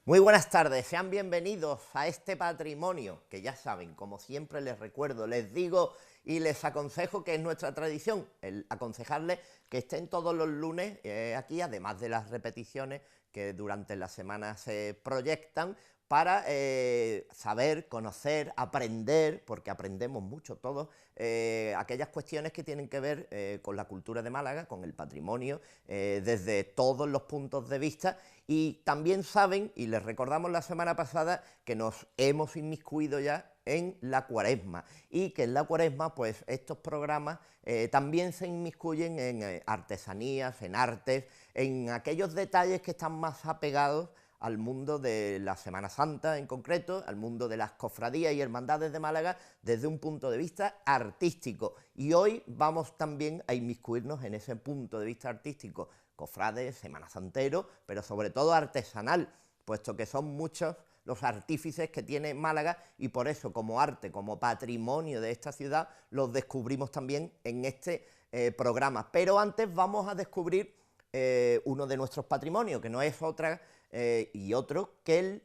Muy buenas tardes, sean bienvenidos a este patrimonio, que ya saben, como siempre les recuerdo, les digo y les aconsejo que es nuestra tradición, el aconsejarles que estén todos los lunes aquí, además de las repeticiones que durante la semana se proyectan, para saber, conocer, aprender, porque aprendemos mucho todos, aquellas cuestiones que tienen que ver con la cultura de Málaga, con el patrimonio, desde todos los puntos de vista. Y también saben, y les recordamos la semana pasada, que nos hemos inmiscuido ya en la Cuaresma, y que en la Cuaresma pues estos programas también se inmiscuyen en artesanías, en artes, en aquellos detalles que están más apegados al mundo de la Semana Santa en concreto, al mundo de las cofradías y hermandades de Málaga desde un punto de vista artístico. Y hoy vamos también a inmiscuirnos en ese punto de vista artístico, cofrades, Semana Santero, pero sobre todo artesanal, puesto que son muchos los artífices que tiene Málaga y por eso como arte, como patrimonio de esta ciudad, los descubrimos también en este programa. Pero antes vamos a descubrir uno de nuestros patrimonios, que no es otra y otro que el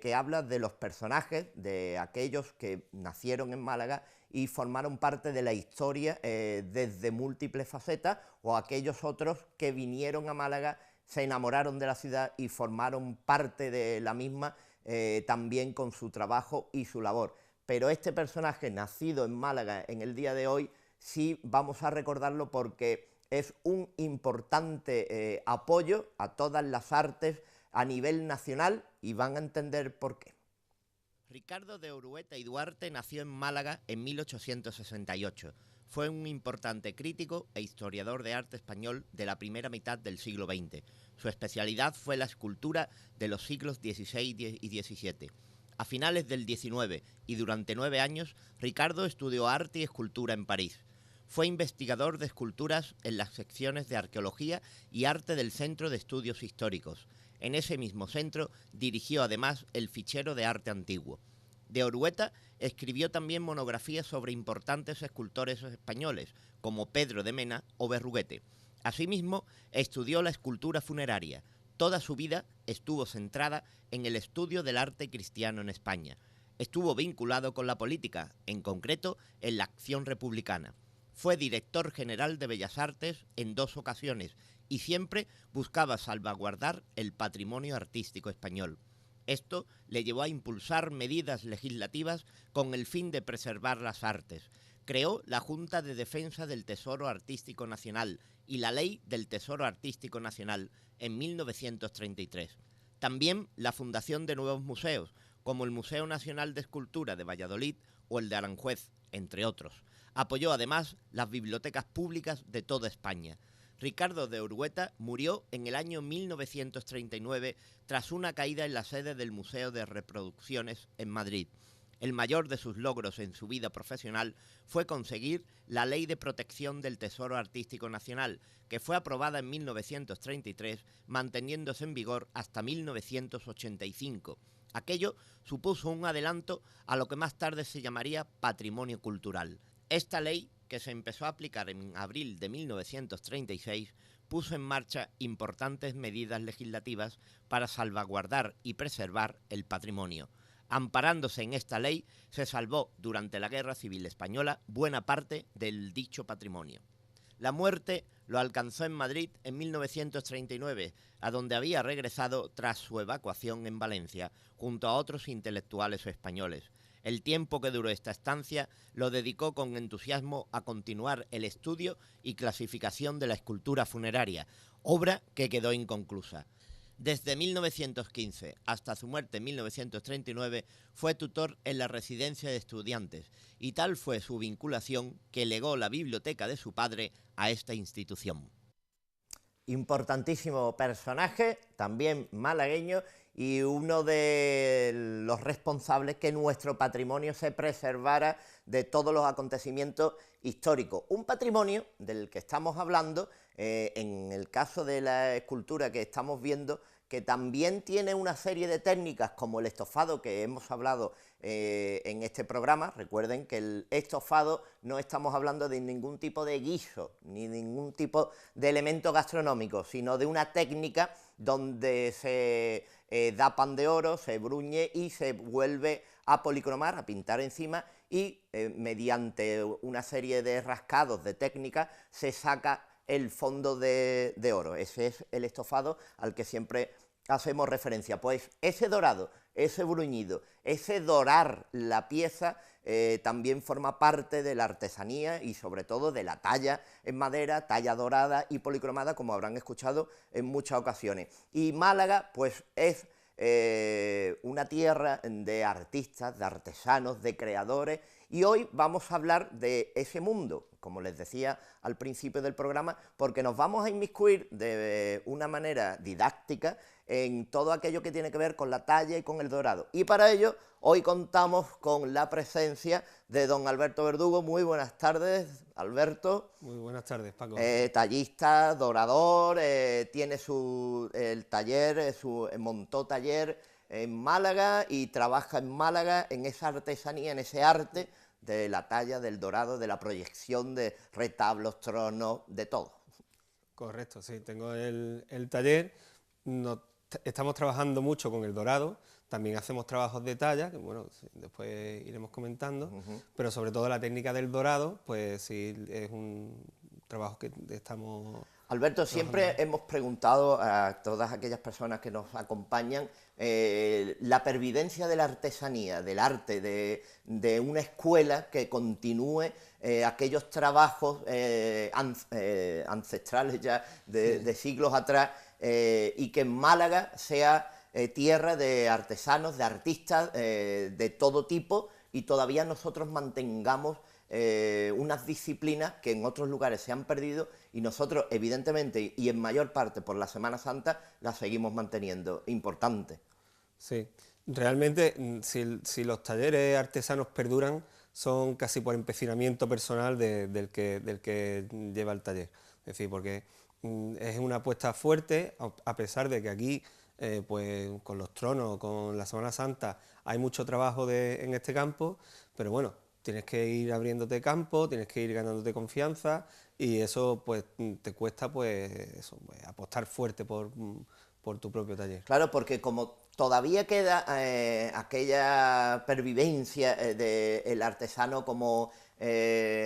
que habla de los personajes, de aquellos que nacieron en Málaga y formaron parte de la historia desde múltiples facetas, o aquellos otros que vinieron a Málaga, se enamoraron de la ciudad y formaron parte de la misma también con su trabajo y su labor. Pero este personaje, nacido en Málaga en el día de hoy, sí vamos a recordarlo porque es un importante apoyo a todas las artes a nivel nacional y van a entender por qué. Ricardo de Orueta y Duarte nació en Málaga en 1868. Fue un importante crítico e historiador de arte español de la primera mitad del siglo XX. Su especialidad fue la escultura de los siglos XVI y XVII. A finales del XIX y durante 9 años, Ricardo estudió arte y escultura en París. Fue investigador de esculturas en las secciones de Arqueología y Arte del Centro de Estudios Históricos. En ese mismo centro dirigió además el Fichero de Arte Antiguo. De Orueta escribió también monografías sobre importantes escultores españoles, como Pedro de Mena o Berruguete. Asimismo, estudió la escultura funeraria. Toda su vida estuvo centrada en el estudio del arte cristiano en España. Estuvo vinculado con la política, en concreto en la Acción Republicana. Fue director general de Bellas Artes en 2 ocasiones y siempre buscaba salvaguardar el patrimonio artístico español. Esto le llevó a impulsar medidas legislativas con el fin de preservar las artes. Creó la Junta de Defensa del Tesoro Artístico Nacional y la Ley del Tesoro Artístico Nacional en 1933. También la fundación de nuevos museos, como el Museo Nacional de Escultura de Valladolid o el de Aranjuez, entre otros. Apoyó además las bibliotecas públicas de toda España. Ricardo de Orueta murió en el año 1939 tras una caída en la sede del Museo de Reproducciones en Madrid. El mayor de sus logros en su vida profesional fue conseguir la Ley de Protección del Tesoro Artístico Nacional, que fue aprobada en 1933, manteniéndose en vigor hasta 1985. Aquello supuso un adelanto a lo que más tarde se llamaría patrimonio cultural. Esta ley, que se empezó a aplicar en abril de 1936, puso en marcha importantes medidas legislativas para salvaguardar y preservar el patrimonio. Amparándose en esta ley, se salvó durante la Guerra Civil Española buena parte del dicho patrimonio. La muerte lo alcanzó en Madrid en 1939, a donde había regresado tras su evacuación en Valencia, junto a otros intelectuales españoles. El tiempo que duró esta estancia lo dedicó con entusiasmo a continuar el estudio y clasificación de la escultura funeraria, obra que quedó inconclusa. Desde 1915 hasta su muerte en 1939 fue tutor en la residencia de estudiantes y tal fue su vinculación que legó la biblioteca de su padre a esta institución. Importantísimo personaje, también malagueño, y uno de los responsables que nuestro patrimonio se preservara de todos los acontecimientos históricos. Un patrimonio del que estamos hablando, en el caso de la escultura que estamos viendo, que también tiene una serie de técnicas como el estofado que hemos hablado en este programa. Recuerden que el estofado no estamos hablando de ningún tipo de guiso, ni ningún tipo de elemento gastronómico, sino de una técnica donde se da pan de oro, se bruñe y se vuelve a policromar, a pintar encima y mediante una serie de rascados de técnicas se saca el fondo de oro. Ese es el estofado al que siempre hacemos referencia. Pues ese dorado, ese bruñido, ese dorar la pieza también forma parte de la artesanía y sobre todo de la talla en madera, talla dorada y policromada, como habrán escuchado en muchas ocasiones. Y Málaga pues es una tierra de artistas, de artesanos, de creadores, y hoy vamos a hablar de ese mundo, como les decía al principio del programa, porque nos vamos a inmiscuir de una manera didáctica en todo aquello que tiene que ver con la talla y con el dorado. Y para ello, hoy contamos con la presencia de don Alberto Verdugo. Muy buenas tardes, Alberto. Muy buenas tardes, Paco. Tallista, dorador, tiene el taller, montó taller en Málaga y trabaja en Málaga en esa artesanía, en ese arte de la talla, del dorado, de la proyección de retablos, tronos, de todo. Correcto, sí, tengo el taller. Estamos trabajando mucho con el dorado, también hacemos trabajos de talla, que bueno, después iremos comentando, pero sobre todo la técnica del dorado, pues sí, es un trabajo que estamos... Alberto, siempre hemos preguntado a todas aquellas personas que nos acompañan la pervivencia de la artesanía, del arte, de una escuela que continúe aquellos trabajos ancestrales ya de siglos atrás y que en Málaga sea tierra de artesanos, de artistas de todo tipo y todavía nosotros mantengamos unas disciplinas que en otros lugares se han perdido y nosotros, evidentemente, y en mayor parte por la Semana Santa, las seguimos manteniendo. Importante. Sí, realmente si los talleres artesanos perduran son casi por empecinamiento personal del que lleva el taller. Es decir, porque es una apuesta fuerte, a pesar de que aquí, pues con los tronos, con la Semana Santa, hay mucho trabajo en este campo, pero bueno, tienes que ir abriéndote campo, tienes que ir ganándote confianza y eso pues te cuesta pues apostar fuerte por tu propio taller. Claro, porque como todavía queda aquella pervivencia del artesano como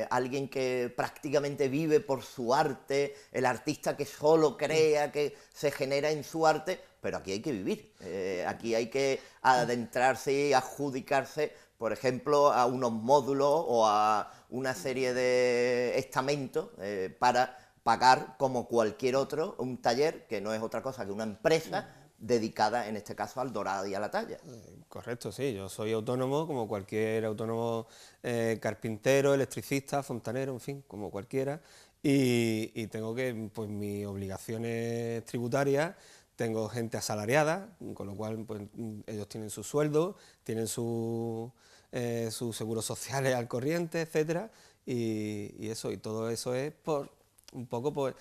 alguien que prácticamente vive por su arte, el artista que solo crea, que se genera en su arte, pero aquí hay que vivir, aquí hay que adentrarse y adjudicarse, por ejemplo, a unos módulos o a una serie de estamentos para pagar como cualquier otro un taller que no es otra cosa que una empresa dedicada en este caso al dorado y a la talla. Correcto, sí, yo soy autónomo como cualquier autónomo, carpintero, electricista, fontanero, en fin, como cualquiera, y tengo que, pues mis obligaciones tributarias, tengo gente asalariada, con lo cual pues, ellos tienen su sueldo, tienen sus seguros sociales al corriente, etcétera, y eso, y todo eso es por un poco, pues,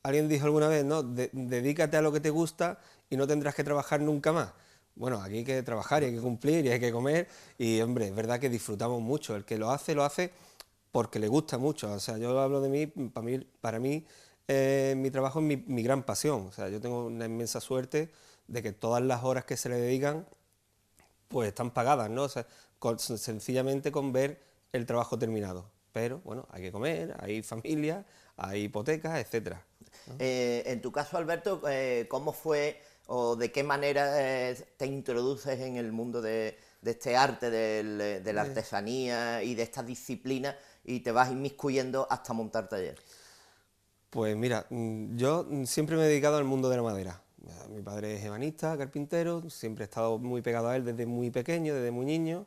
alguien dijo alguna vez, ¿no? Dedícate a lo que te gusta y no tendrás que trabajar nunca más. Bueno, aquí hay que trabajar y hay que cumplir y hay que comer y, hombre, es verdad que disfrutamos mucho. El que lo hace porque le gusta mucho. O sea, yo hablo de mí, para mí mi trabajo es mi gran pasión. O sea, yo tengo una inmensa suerte de que todas las horas que se le dedican, pues están pagadas, ¿no? O sea, sencillamente con ver el trabajo terminado. Pero, bueno, hay que comer, hay familia, hay hipotecas, etcétera, ¿no? En tu caso, Alberto, ¿cómo fue o de qué manera te introduces en el mundo de este arte, de la artesanía y de esta disciplina y te vas inmiscuyendo hasta montar taller? Pues mira, yo siempre me he dedicado al mundo de la madera. Mi padre es ebanista, carpintero, siempre he estado muy pegado a él desde muy pequeño, desde muy niño.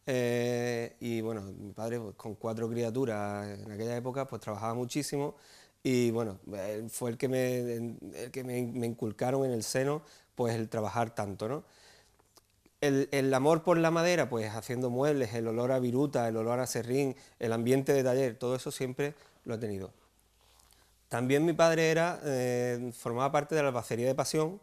Y bueno, mi padre pues, con 4 criaturas en aquella época pues trabajaba muchísimo y bueno, él fue me inculcaron en el seno pues el trabajar tanto, ¿no? El amor por la madera, pues haciendo muebles, el olor a viruta, el olor a serrín, el ambiente de taller, todo eso siempre lo he tenido. También mi padre formaba parte de la albacería de Pasión,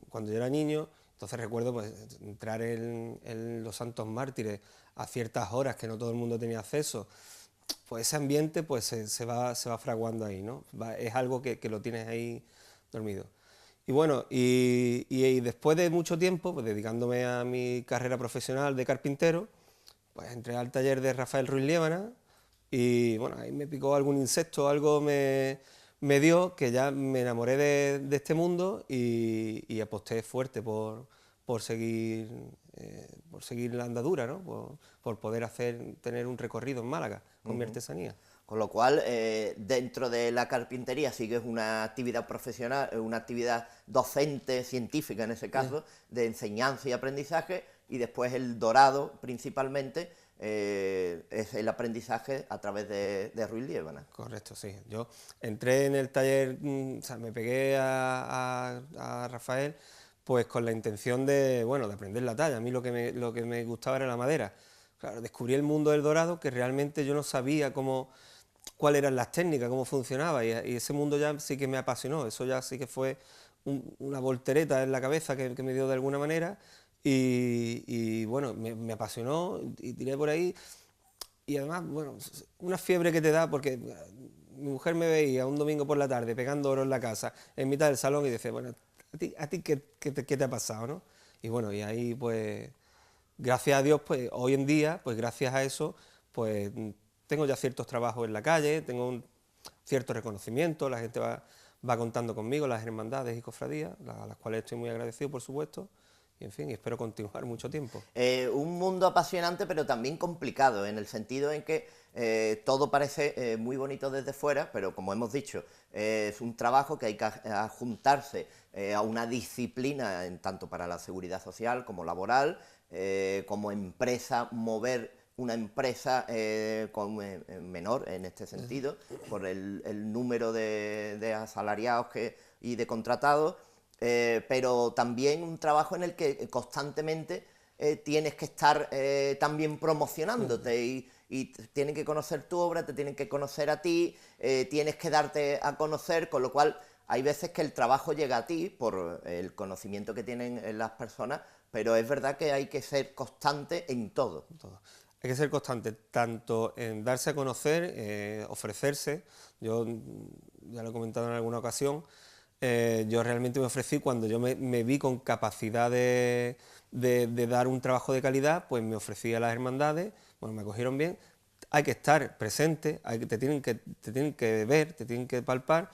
cuando yo era niño, entonces recuerdo pues, entrar en los Santos Mártires a ciertas horas que no todo el mundo tenía acceso, pues ese ambiente pues se va fraguando ahí, ¿no? Es algo que lo tienes ahí dormido. Y bueno, y después de mucho tiempo, pues dedicándome a mi carrera profesional de carpintero, pues entré al taller de Rafael Ruiz Liébana y bueno, ahí me picó algún insecto, algo me dio que ya me enamoré de este mundo y aposté fuerte por seguir, por seguir la andadura, ¿no? Por poder tener un recorrido en Málaga con mi artesanía. Con lo cual, dentro de la carpintería sigues una actividad profesional, una actividad docente, científica en ese caso, de enseñanza y aprendizaje, y después el dorado, principalmente, es el aprendizaje a través de Ruiz Liébana. Correcto, sí. Yo entré en el taller, o sea, me pegué a Rafael, pues con la intención de, bueno, de aprender la talla. A mí lo que me gustaba era la madera. Claro, descubrí el mundo del dorado, que realmente yo no sabía cuáles eran las técnicas, cómo funcionaba, y ese mundo ya sí que me apasionó. Eso ya sí que fue una voltereta en la cabeza que me dio de alguna manera, y bueno, me apasionó y tiré por ahí. Y además, bueno, una fiebre que te da, porque mi mujer me veía un domingo por la tarde pegando oro en la casa, en mitad del salón, y decía, bueno, ¿a ti qué te ha pasado, no? Y bueno, y ahí pues, gracias a Dios, pues hoy en día, pues gracias a eso, pues tengo ya ciertos trabajos en la calle, tengo un cierto reconocimiento, la gente va contando conmigo, las hermandades y cofradías, a las cuales estoy muy agradecido, por supuesto, y en fin, espero continuar mucho tiempo. Un mundo apasionante, pero también complicado, en el sentido en que todo parece muy bonito desde fuera, pero como hemos dicho, es un trabajo que hay que juntarse a una disciplina, en tanto para la seguridad social como laboral, como empresa, mover una empresa menor en este sentido, por el número de asalariados y de contratados, pero también un trabajo en el que constantemente tienes que estar también promocionándote y tienen que conocer tu obra, te tienen que conocer a ti, tienes que darte a conocer, con lo cual hay veces que el trabajo llega a ti por el conocimiento que tienen las personas, pero es verdad que hay que ser constante en todo. Hay que ser constante, tanto en darse a conocer, ofrecerse. Yo ya lo he comentado en alguna ocasión, yo realmente me ofrecí cuando yo me vi con capacidad de dar un trabajo de calidad, pues me ofrecí a las hermandades, bueno, me acogieron bien. Hay que estar presente, te tienen que ver, te tienen que palpar.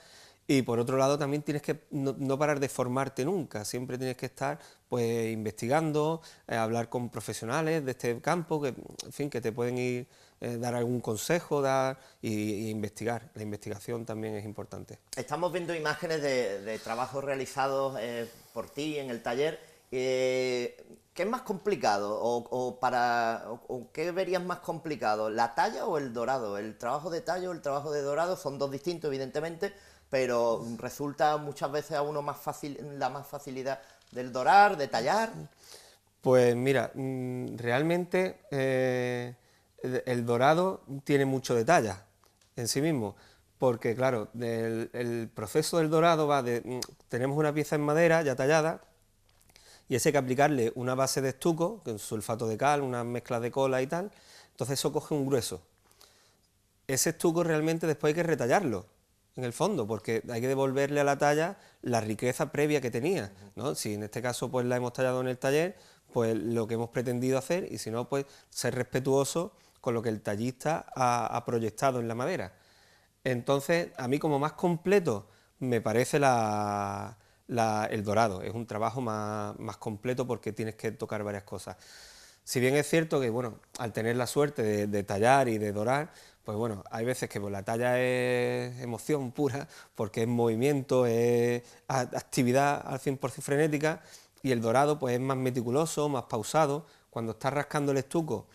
Y por otro lado también tienes que no parar de formarte nunca, siempre tienes que estar pues investigando, hablar con profesionales de este campo, que en fin, que te pueden ir dar algún consejo, y investigar. La investigación también es importante. Estamos viendo imágenes de trabajos realizados por ti en el taller. ¿Qué es más complicado o qué verías más complicado, la talla o el dorado? El trabajo de talla o el trabajo de dorado son dos distintos, evidentemente, pero resulta muchas veces a uno más fácil, la más facilidad del dorar, de tallar. Pues mira, realmente el dorado tiene mucho de talla en sí mismo, porque claro, el proceso del dorado va tenemos una pieza en madera ya tallada, y ese hay que aplicarle una base de estuco, con sulfato de cal, unas mezclas de cola y tal, entonces eso coge un grueso. Ese estuco realmente después hay que retallarlo, en el fondo, porque hay que devolverle a la talla la riqueza previa que tenía, ¿no? Si en este caso pues la hemos tallado en el taller, pues lo que hemos pretendido hacer, y si no, pues ser respetuoso con lo que el tallista ha proyectado en la madera. Entonces, a mí como más completo me parece el dorado, es un trabajo más completo porque tienes que tocar varias cosas. Si bien es cierto que, bueno, al tener la suerte de tallar y de dorar, pues bueno, hay veces que pues, la talla es emoción pura, porque es movimiento, es actividad al 100% frenética, y el dorado pues es más meticuloso, más pausado. Cuando estás rascando el estuco,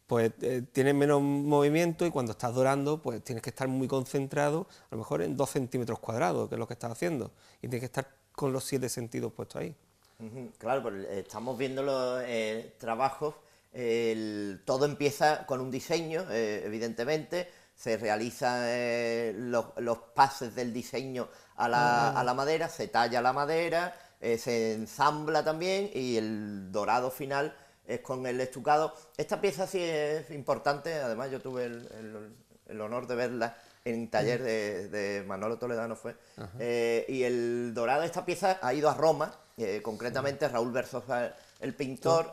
pues tienes menos movimiento, y cuando estás dorando, pues tienes que estar muy concentrado, a lo mejor en 2 centímetros cuadrados, que es lo que estás haciendo, y tienes que estar con los 7 sentidos puestos ahí. Claro, pues estamos viendo los trabajos, todo empieza con un diseño, evidentemente, se realizan los pases del diseño a la madera, se talla la madera, se ensambla también, y el dorado final es con el estucado. Esta pieza sí es importante, además yo tuve el honor de verla en taller de Manolo Toledano fue. Y el dorado de esta pieza ha ido a Roma, concretamente Raúl Versosa, el pintor,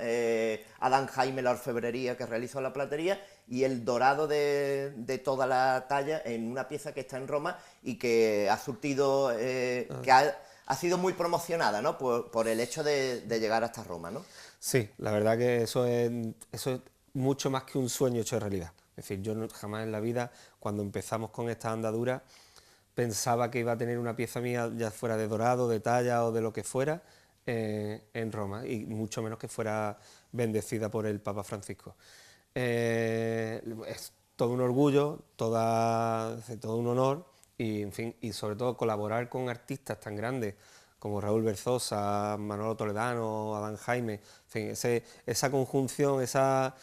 Adán Jaime, la orfebrería que realizó la platería, y el dorado de toda la talla en una pieza que está en Roma y que ha surtido, que ha sido muy promocionada, ¿no? Por el hecho de llegar hasta Roma, ¿no? Sí, la verdad que eso es mucho más que un sueño hecho realidad. Es decir, yo jamás en la vida, cuando empezamos con esta andadura, pensaba que iba a tener una pieza mía, ya fuera de dorado, de talla o de lo que fuera, en Roma, y mucho menos que fuera bendecida por el Papa Francisco. Es todo un orgullo, todo un honor, y, en fin, y sobre todo colaborar con artistas tan grandes como Raúl Versosa, Manolo Toledano, Adán Jaime, en fin, esa conjunción, esas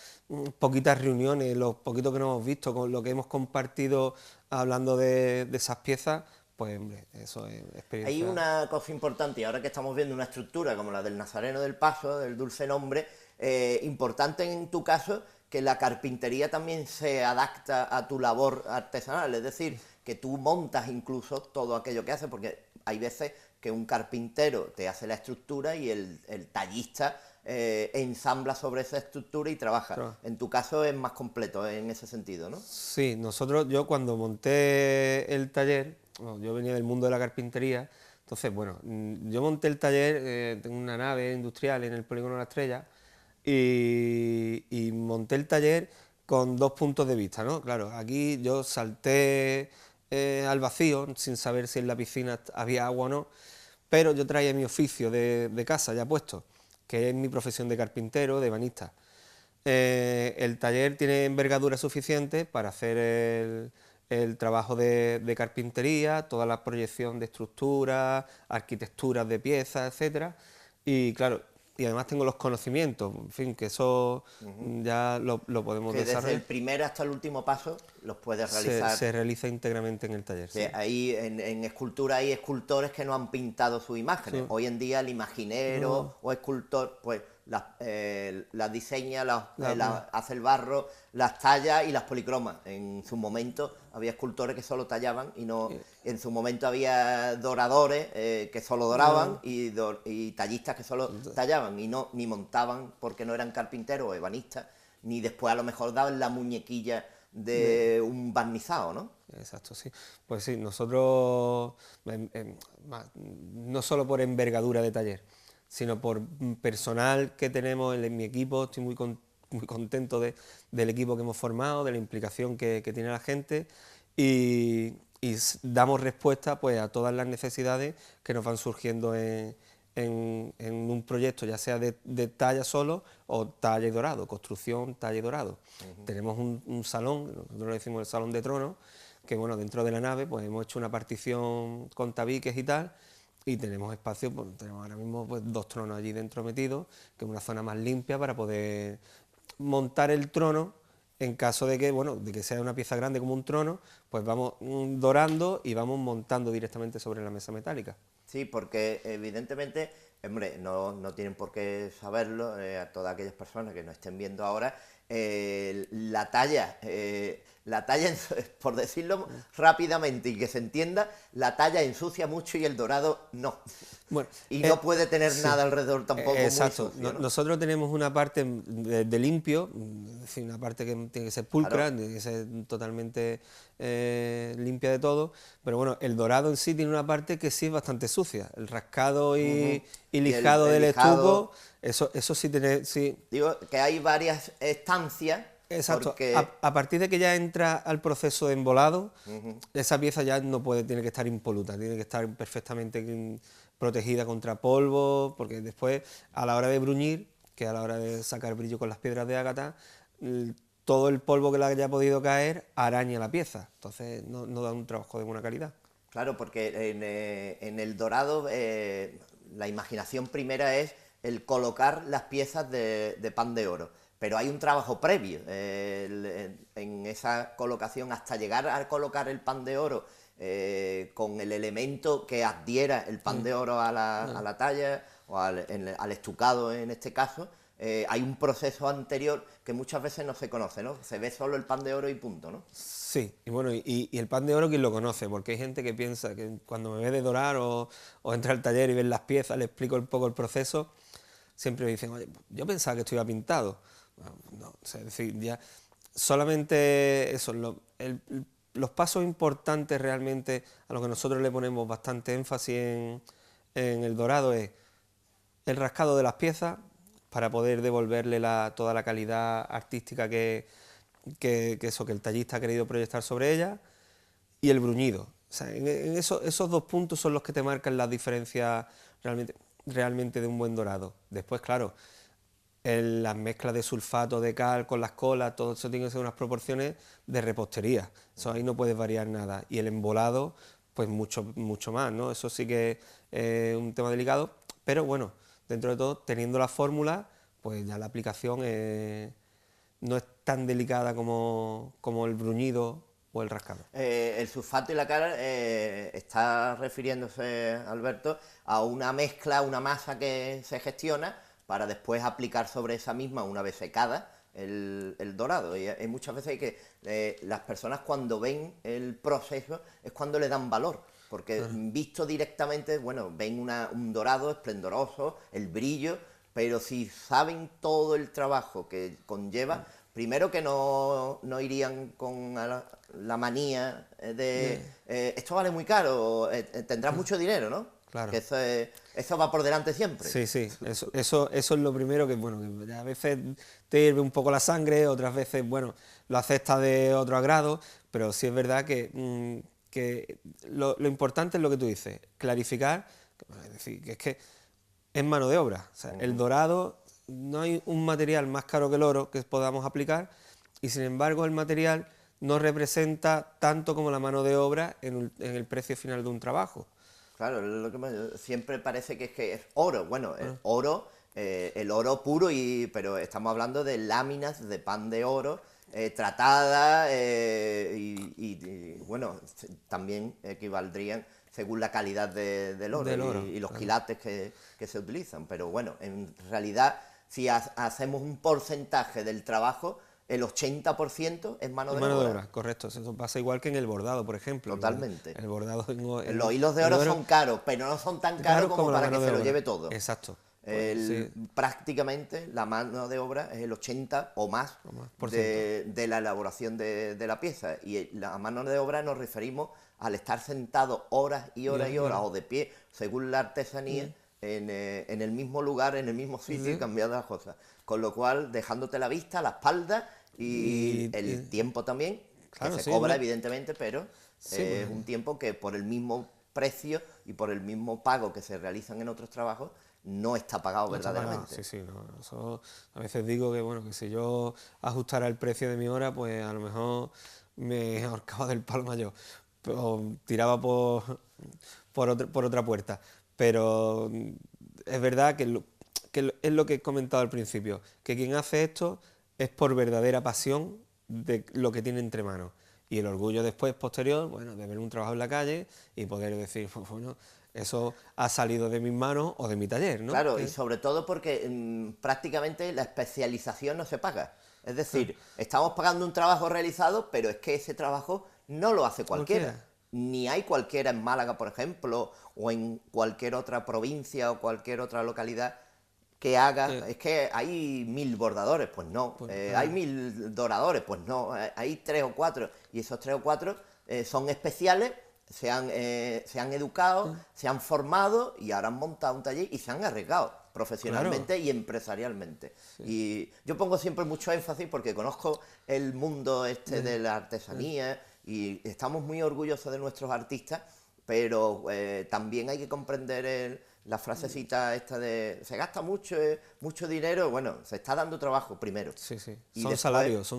poquitas reuniones, los poquitos que nos hemos visto, con lo que hemos compartido hablando de esas piezas, pues hombre, eso es experiencia. Hay una cosa importante, y ahora que estamos viendo una estructura como la del Nazareno del Paso, del Dulce Nombre, importante en tu caso que la carpintería también se adapta a tu labor artesanal, es decir, que tú montas incluso todo aquello que haces, porque hay veces que un carpintero te hace la estructura y el tallista ensambla sobre esa estructura y trabaja. Claro. En tu caso es más completo en ese sentido, ¿no? Sí, yo cuando monté el taller, bueno, yo venía del mundo de la carpintería, entonces, bueno, yo monté el taller, tengo una nave industrial en el Polígono de la Estrella, y monté el taller con dos puntos de vista, ¿no? Claro, aquí yo salté al vacío, sin saber si en la piscina había agua o no, pero yo traía mi oficio de casa ya puesto, que es mi profesión de carpintero, de ebanista. El taller tiene envergadura suficiente para hacer el trabajo de carpintería, toda la proyección de estructuras, arquitecturas de piezas, etcétera. Y claro, y además tengo los conocimientos, en fin, que eso ya lo podemos que desarrollar. Desde el primer hasta el último paso los puedes realizar. Se realiza íntegramente en el taller. Sí. Ahí en escultura hay escultores que no han pintado sus imágenes. Sí. Hoy en día el imaginero o escultor pues las diseña, hace el barro, las talla y las policroma. En su momento había escultores que solo tallaban y no. En su momento había doradores que solo doraban y tallistas que solo tallaban y no ni montaban porque no eran carpinteros o ebanistas, ni después a lo mejor daban la muñequilla de un barnizado, ¿no? Exacto, sí. Pues sí, nosotros, no solo por envergadura de taller, sino por personal que tenemos en mi equipo, estoy muy contento del equipo que hemos formado, de la implicación que tiene la gente y damos respuesta pues, a todas las necesidades que nos van surgiendo en un proyecto, ya sea de talla solo o talla y dorado, construcción, talla y dorado. Tenemos un salón, nosotros le decimos el Salón de Tronos, que bueno, dentro de la nave pues hemos hecho una partición con tabiques y tal, y tenemos espacio, pues, tenemos ahora mismo pues, 2 tronos allí dentro metidos, que es una zona más limpia para poder montar el trono en caso de que, bueno, de que sea una pieza grande como un trono, pues vamos dorando y vamos montando directamente sobre la mesa metálica. Sí, porque evidentemente, hombre, no tienen por qué saberlo, a todas aquellas personas que nos estén viendo ahora, la talla, por decirlo rápidamente y que se entienda, la talla ensucia mucho y el dorado no. Bueno, y no puede tener nada alrededor tampoco. Exacto. Muy sucio, ¿no? Nosotros tenemos una parte de limpio, es decir, una parte que tiene que ser pulcra, claro, tiene que ser totalmente limpia de todo, pero bueno, el dorado en sí tiene una parte que sí es bastante sucia, el rascado y lijado del estuco, eso sí tiene... Sí. Digo que hay varias estancias. Exacto, porque... a partir de que ya entra al proceso de embolado, esa pieza ya no tiene que estar impoluta, tiene que estar perfectamente protegida contra polvo, porque después a la hora de bruñir, que a la hora de sacar brillo con las piedras de ágata, todo el polvo que le haya podido caer araña la pieza, entonces no da un trabajo de buena calidad. Claro, porque en el dorado la imaginación primera es el colocar las piezas de pan de oro. Pero hay un trabajo previo en esa colocación hasta llegar a colocar el pan de oro con el elemento que adhiera el pan de oro a la talla o al estucado en este caso. hay un proceso anterior que muchas veces no se conoce, ¿no? Se ve solo el pan de oro y punto, ¿no? Sí, y bueno, y el pan de oro, ¿quién lo conoce? Porque hay gente que piensa que cuando me ve de dorar o entra al taller y ven las piezas, le explico un poco el proceso, siempre me dicen, oye, yo pensaba que esto iba pintado. Bueno, no, o sea, es decir, ya solamente eso, los pasos importantes realmente a los que nosotros le ponemos bastante énfasis en el dorado es el rascado de las piezas para poder devolverle toda la calidad artística que el tallista ha querido proyectar sobre ella, y el bruñido. O sea, esos dos puntos son los que te marcan las diferencias realmente de un buen dorado. Después, claro, las mezclas de sulfato de cal con las colas, todo eso tiene que ser unas proporciones de repostería. Eso ahí no puedes variar nada. Y el embolado, pues mucho más, ¿no? Eso sí que es un tema delicado, pero bueno, dentro de todo, teniendo la fórmula, pues ya la aplicación no es tan delicada como el bruñido o el rascado. El sulfato y la cal está refiriéndose, Alberto, a una mezcla, una masa que se gestiona para después aplicar sobre esa misma, una vez secada, el dorado. Y hay muchas veces que las personas cuando ven el proceso es cuando le dan valor, porque visto directamente, bueno, ven un dorado esplendoroso, el brillo, pero si saben todo el trabajo que conlleva, primero que no irían con la manía de esto vale muy caro, tendrás mucho dinero, ¿no? Claro. Que eso va por delante siempre. Sí, sí, eso es lo primero que, bueno, que a veces te hierve un poco la sangre, otras veces, bueno, lo aceptas de otro agrado, pero sí es verdad que lo importante es lo que tú dices, clarificar, es decir, que es que es mano de obra. O sea, el dorado, no hay un material más caro que el oro que podamos aplicar, y sin embargo el material no representa tanto como la mano de obra en el precio final de un trabajo. Claro, lo que siempre parece que es oro. Bueno, el oro puro, pero estamos hablando de láminas de pan de oro tratadas bueno, también equivaldrían según la calidad del oro, y los quilates que se utilizan. Pero bueno, en realidad, si hacemos un porcentaje del trabajo, el 80% es mano de obra. Correcto. Eso pasa igual que en el bordado, por ejemplo. Totalmente. El bordado los hilos de oro son caros, pero no son tan caros como para que se lo lleve todo. Exacto. Prácticamente la mano de obra es el 80 o más de la elaboración de la pieza. Y la mano de obra nos referimos al estar sentado horas y horas y horas, o de pie, según la artesanía, en el mismo lugar, en el mismo sitio, y cambiando las cosas. Con lo cual, dejándote la vista, la espalda y el tiempo también, claro, que se cobra, evidentemente, pero es un tiempo que por el mismo precio y por el mismo pago que se realizan en otros trabajos, no está pagado verdaderamente. Sí, eso, a veces digo que, bueno, que si yo ajustara el precio de mi hora, pues a lo mejor me ahorcaba del palo mayor, o tiraba por otra puerta. Pero es verdad que es lo que he comentado al principio, que quien hace esto es por verdadera pasión de lo que tiene entre manos. Y el orgullo después, posterior, bueno, de ver un trabajo en la calle y poder decir, bueno, eso ha salido de mis manos o de mi taller, ¿no? Claro, y sobre todo porque prácticamente la especialización no se paga. Es decir, estamos pagando un trabajo realizado, pero es que ese trabajo no lo hace cualquiera. Ni hay cualquiera en Málaga, por ejemplo, o en cualquier otra provincia o cualquier otra localidad que haga. Es que hay 1000 bordadores, pues no. Hay 1000 doradores, pues no. Hay 3 o 4, y esos 3 o 4 son especiales. Se han educado, se han formado y ahora han montado un taller y se han arriesgado profesionalmente y empresarialmente. Y yo pongo siempre mucho énfasis porque conozco el mundo de la artesanía y estamos muy orgullosos de nuestros artistas, pero también hay que comprender la frasecita esta de se gasta mucho dinero. Bueno, se está dando trabajo primero. Sí. Y son después, salarios,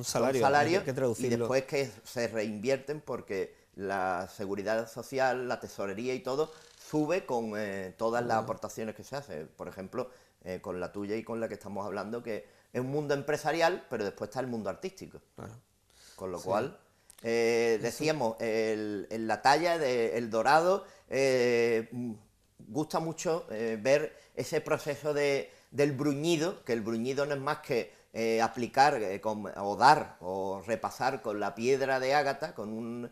hay que traducirlo. Y después que se reinvierten porque la seguridad social, la tesorería y todo sube con todas las aportaciones que se hacen. Por ejemplo, con la tuya y con la que estamos hablando, que es un mundo empresarial, pero después está el mundo artístico. Claro. Con lo cual, decíamos, en la talla del dorado, gusta mucho ver ese proceso de del bruñido, que el bruñido no es más que aplicar o dar o repasar con la piedra de ágata, con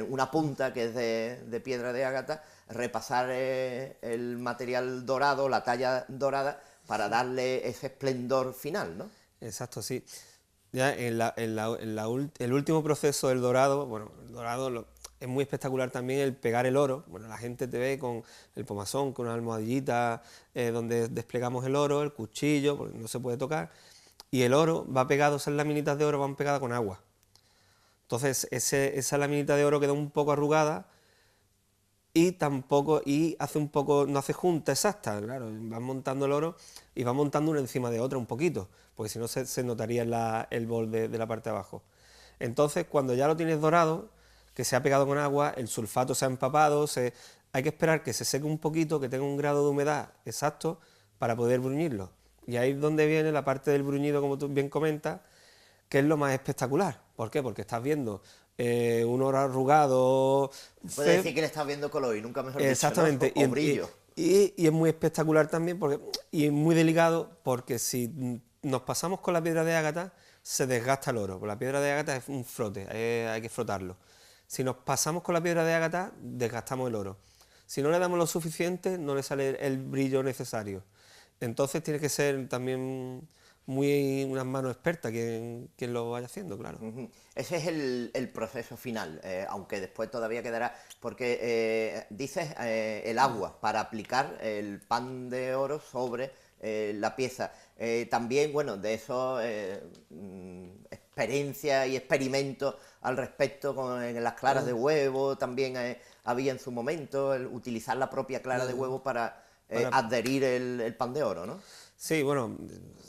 una punta que es de piedra de ágata, repasar el material dorado, la talla dorada, para darle ese esplendor final, ¿no? Exacto, sí. Ya el último proceso del dorado, bueno, el dorado es muy espectacular también el pegar el oro. Bueno, la gente te ve con el pomazón, con una almohadillita donde desplegamos el oro, el cuchillo, porque no se puede tocar, y el oro va pegado, esas laminitas de oro van pegadas con agua. Entonces esa laminita de oro queda un poco arrugada y hace un poco, no hace junta exacta, claro, vas montando el oro y vas montando una encima de otra un poquito, porque si no se notaría el bol de la parte de abajo. Entonces, cuando ya lo tienes dorado, que se ha pegado con agua, el sulfato se ha empapado, hay que esperar que se seque un poquito, que tenga un grado de humedad exacto para poder bruñirlo. Y ahí es donde viene la parte del bruñido, como tú bien comentas, que es lo más espectacular. ¿Por qué? Porque estás viendo un oro arrugado. Puedes decir que le estás viendo color y nunca mejor dicho, exactamente, ¿no? O brillo. Y es muy espectacular también y es muy delicado porque si nos pasamos con la piedra de ágata se desgasta el oro, porque la piedra de ágata es un frote, hay que frotarlo. Si nos pasamos con la piedra de ágata desgastamos el oro. Si no le damos lo suficiente no le sale el brillo necesario. Entonces tiene que ser también unas manos expertas quien lo vaya haciendo, claro. Ese es el proceso final, aunque después todavía quedará, porque dices el agua para aplicar el pan de oro sobre la pieza. También, bueno, de eso experiencia y experimentos al respecto en las claras de huevo, también había en su momento el utilizar la propia clara de huevo para adherir el pan de oro, ¿no? Sí, bueno,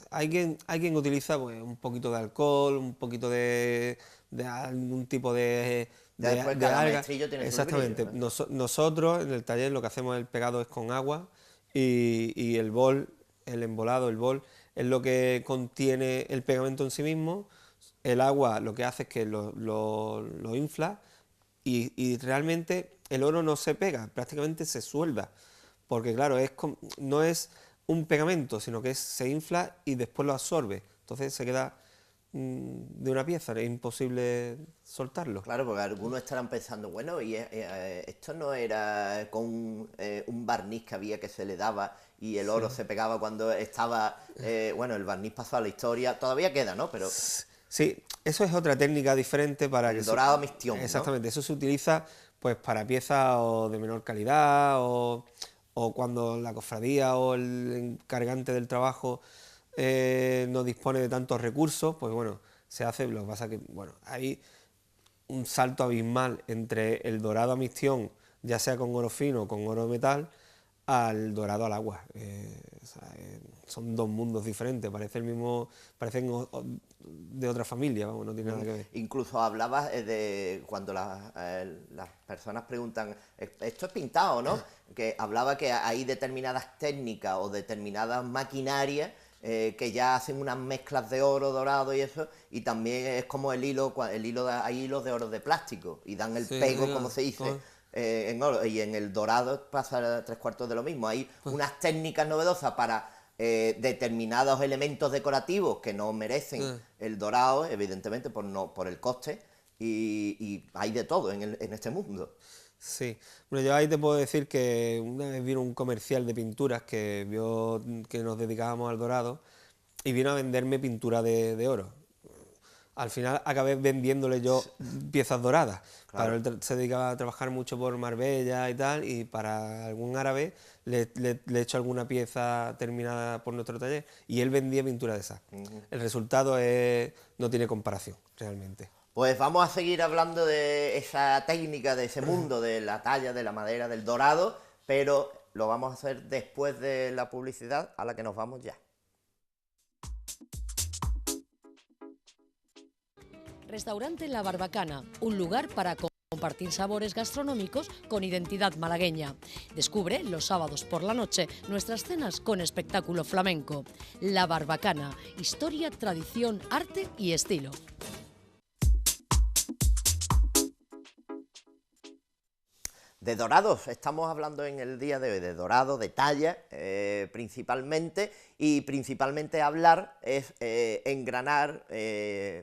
hay quien utiliza pues, un poquito de alcohol, un poquito de algún tipo de cada alga. maestrillo tiene Exactamente. su brillo, ¿no? Nosotros en el taller lo que hacemos el pegado es con agua y el bol, el embolado, el bol, es lo que contiene el pegamento en sí mismo. El agua lo que hace es que lo infla y realmente el oro no se pega, prácticamente se suelda. Porque claro, no es un pegamento, sino que se infla y después lo absorbe. Entonces se queda de una pieza, es imposible soltarlo. Claro, porque algunos estarán pensando, bueno, y esto no era con un barniz que había que se le daba y el oro se pegaba cuando estaba, bueno, el barniz pasó a la historia, todavía queda, ¿no? Pero sí, eso es otra técnica diferente para el dorado mistión, ¿no? Exactamente, eso se utiliza pues para piezas de menor calidad o cuando la cofradía o el encargante del trabajo no dispone de tantos recursos, pues bueno, se hace. Lo que pasa que, bueno, hay un salto abismal entre el dorado a mistión, ya sea con oro fino o con oro metal, al dorado al agua. Son dos mundos diferentes, parecen de otra familia, vamos, no tiene nada que ver. Incluso hablabas de cuando las personas preguntan, ¿esto es pintado, no? Que hablaba que hay determinadas técnicas o determinadas maquinarias que ya hacen unas mezclas de oro, dorado y eso, y también es como hay hilos de oro de plástico y dan el pego, como se dice, en oro, y en el dorado pasa 3/4 de lo mismo. Hay unas técnicas novedosas para determinados elementos decorativos que no merecen el dorado, evidentemente por el coste, y hay de todo en este mundo. Sí, bueno, yo ahí te puedo decir que una vez vino un comercial de pinturas que vio que nos dedicábamos al dorado y vino a venderme pintura de oro. Al final acabé vendiéndole yo piezas doradas. Claro, él se dedicaba a trabajar mucho por Marbella y tal, y para algún árabe le he hecho alguna pieza terminada por nuestro taller y él vendía pintura de esas. El resultado no tiene comparación, realmente. Pues vamos a seguir hablando de esa técnica, de ese mundo, de la talla, de la madera, del dorado, pero lo vamos a hacer después de la publicidad, a la que nos vamos ya. Restaurante La Barbacana, un lugar para compartir sabores gastronómicos con identidad malagueña. Descubre los sábados por la noche nuestras cenas con espectáculo flamenco. La Barbacana, historia, tradición, arte y estilo. De dorados estamos hablando en el día de hoy, de dorado, de talla principalmente, y principalmente hablar es engranar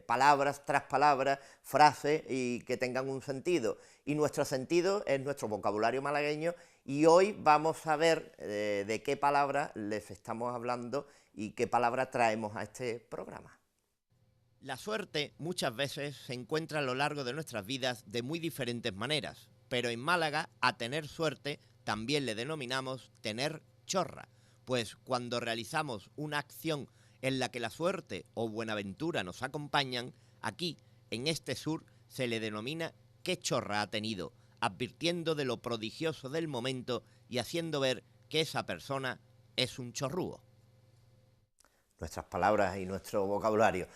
palabras tras palabras, frases y que tengan un sentido. Y nuestro sentido es nuestro vocabulario malagueño, y hoy vamos a ver de qué palabras les estamos hablando y qué palabra traemos a este programa. La suerte muchas veces se encuentra a lo largo de nuestras vidas de muy diferentes maneras, pero en Málaga a tener suerte también le denominamos tener chorra, pues cuando realizamos una acción en la que la suerte o buenaventura nos acompañan, aquí, en este sur, se le denomina qué chorra ha tenido, advirtiendo de lo prodigioso del momento y haciendo ver que esa persona es un chorrúo. Nuestras palabras y nuestro vocabulario.